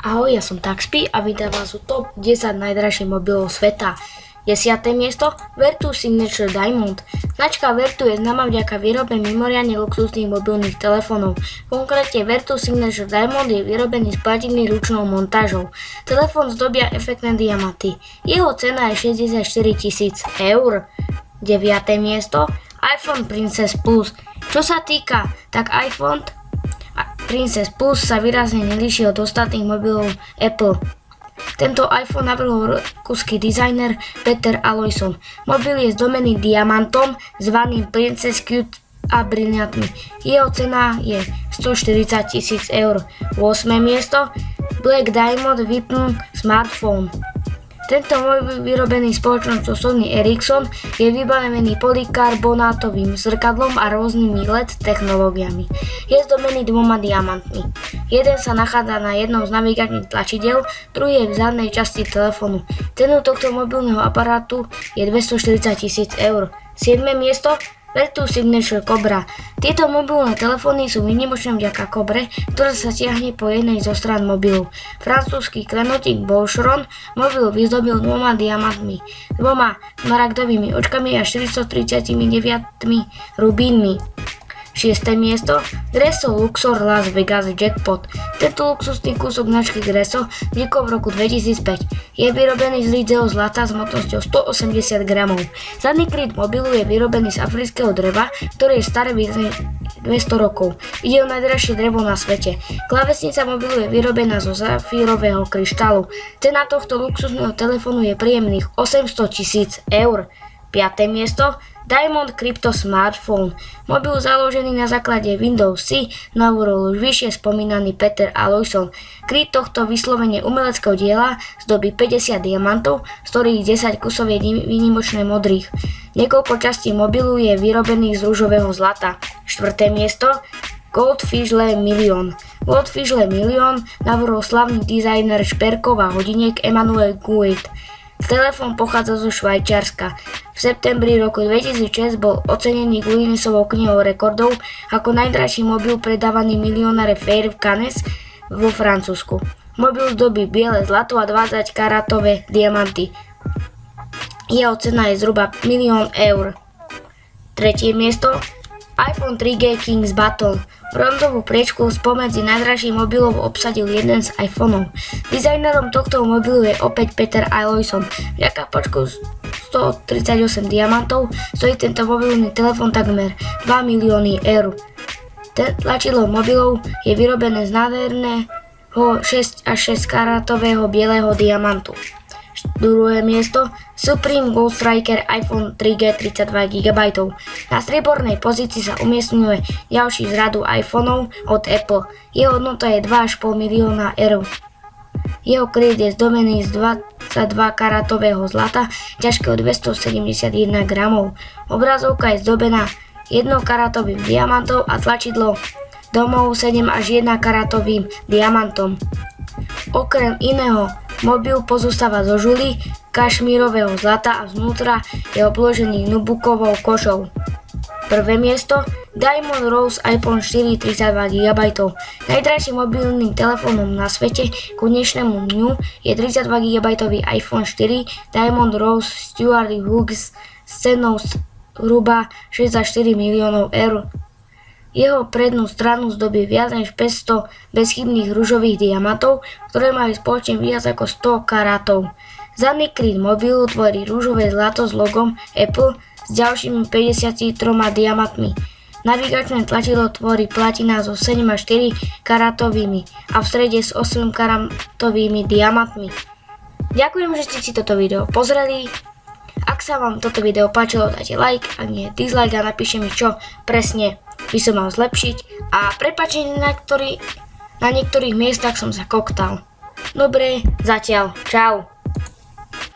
Ahoj, ja som Taxpi a vítam vás u top 10 najdražších mobilov sveta. 10. miesto Vertu Signature Diamond. Značka Vertu je známa vďaka výrobe mimoriadne luxusných mobilných telefónov. Konkrétne Vertu Signature Diamond je vyrobený z platiny ručnou montážou. Telefón zdobia efektné diamanty. Jeho cena je 64 000 eur. 9. miesto iPhone Princess Plus. Čo sa týka, tak iPhone Princess Plus sa výrazne nelíši od ostatných mobilov Apple. Tento iPhone navrhol rakúsky dizajner Peter Alojson. Mobil je zdobený diamantom zvaným Princess Cute a briliantmi. Jeho cena je 140 000 eur. 8. miesto Black Diamond vypnul smartphone. Tento mobil vyrobený spoločnosťou Sony Ericsson je vybavený polykarbonátovým zrkadlom a rôznymi LED technológiami. Je zdobený dvoma diamantmi. Jeden sa nachádza na jednom z navigačných tlačidiel, druhý je v zadnej časti telefónu. Cenu tohto mobilného aparátu je 240 000 eur. 7. miesto Vertu Signature Cobra. Tieto mobilné telefóny sú výnimočné vďaka kobre, ktorá sa tiahne po jednej zo strán mobilu. Francúzsky klenotík Boucheron mobil vyzdobil dvoma diamantmi, dvoma smaragdovými očkami a 439 rubínmi. 6. miesto Gresso Luxor Las Vegas Jackpot. Tento luxusný kúsok značky Gresso vznikol v roku 2005. Je vyrobený z lídzeho zlata s hmotnosťou 180 gramov. Zadný kryt mobilu je vyrobený z afrického dreva, ktoré je staré viac než 200 rokov. Ide o najdražšie drevo na svete. Klávesnica mobilu je vyrobená zo zafírového kryštálu. Cena tohto luxusného telefónu je príjemných 800 000 eur. 5. miesto Diamond Crypto Smartphone. Mobil založený na základe Windows C navrhol už vyššie spomínaný Peter Alojson. Kryt tohto vyslovene umeleckého diela zdobí 50 diamantov, z ktorých 10 kusov je výnimočne modrých. Niekoľko častí mobilu je vyrobených z ružového zlata. 4. miesto Goldfish Le Million. Goldfish Le Million navrhol slavný dizajner šperkov a hodiniek Emmanuel Gouet. Telefón pochádza zo Švajčiarska. V septembri roku 2006 bol ocenený Guinnessovou knihou rekordov ako najdražší mobil predávaný milionáre Fair v Cannes vo Francúzsku. Mobil zdobí biele zlato a 20 karátové diamanty. Jeho cena je zhruba 1 000 000 eur. 3. miesto iPhone 3G Kings Battle. Bronzovú priečku spomedzi najdražších mobilov obsadil jeden z iPhoneov. Dizajnerom tohto mobilu je opäť Peter Alojson. Vďaka počku 138 diamantov stojí tento mobilný telefón takmer 2 milióny eur. Tlačidlo mobilov je vyrobené z nádherného 6 až 6 karátového bieleho diamantu. 2. miesto Supreme Gold Striker iPhone 3G 32 GB. Na striebornej pozícii sa umiestňuje ďalší z radu iPhoneov od Apple. Jeho hodnota je 2,5 milióna eur. Jeho kryt je zdobený z 22 karátového zlata ťažkého 271 gramov. Obrazovka je zdobená 1 karátovým diamantom a tlačidlo domov 7 až 1 karátovým diamantom. Okrem iného, mobil pozostáva zo žuly, kašmírového zlata a znútra je obložený nubukovou kožou. 1. miesto Diamond Rose iPhone 4 32 GB. Najdražším mobilným telefónom na svete k dnešnému dňu je 32 GB iPhone 4 Diamond Rose Stuart Hughes s cenou zhruba 64 miliónov eur. Jeho prednú stranu zdobí viac než 500 bezchybných ružových diamantov, ktoré majú spoločne viac ako 100 karátov. Zadný kryt mobilu tvorí ružové zlato s logom Apple s ďalšími 53 diamantmi. Navigačné tlačidlo tvorí platina so 7 až 4 karátovými a v strede s 8 karátovými diamantmi. Ďakujem, že ste si toto video pozreli. Ak sa vám toto video páčilo, dajte like, ak nie dislike a napíšte mi, čo presne by som mal zlepšiť a prepáčte, na niektorých miestach som sa koktal. Dobre, zatiaľ, čau.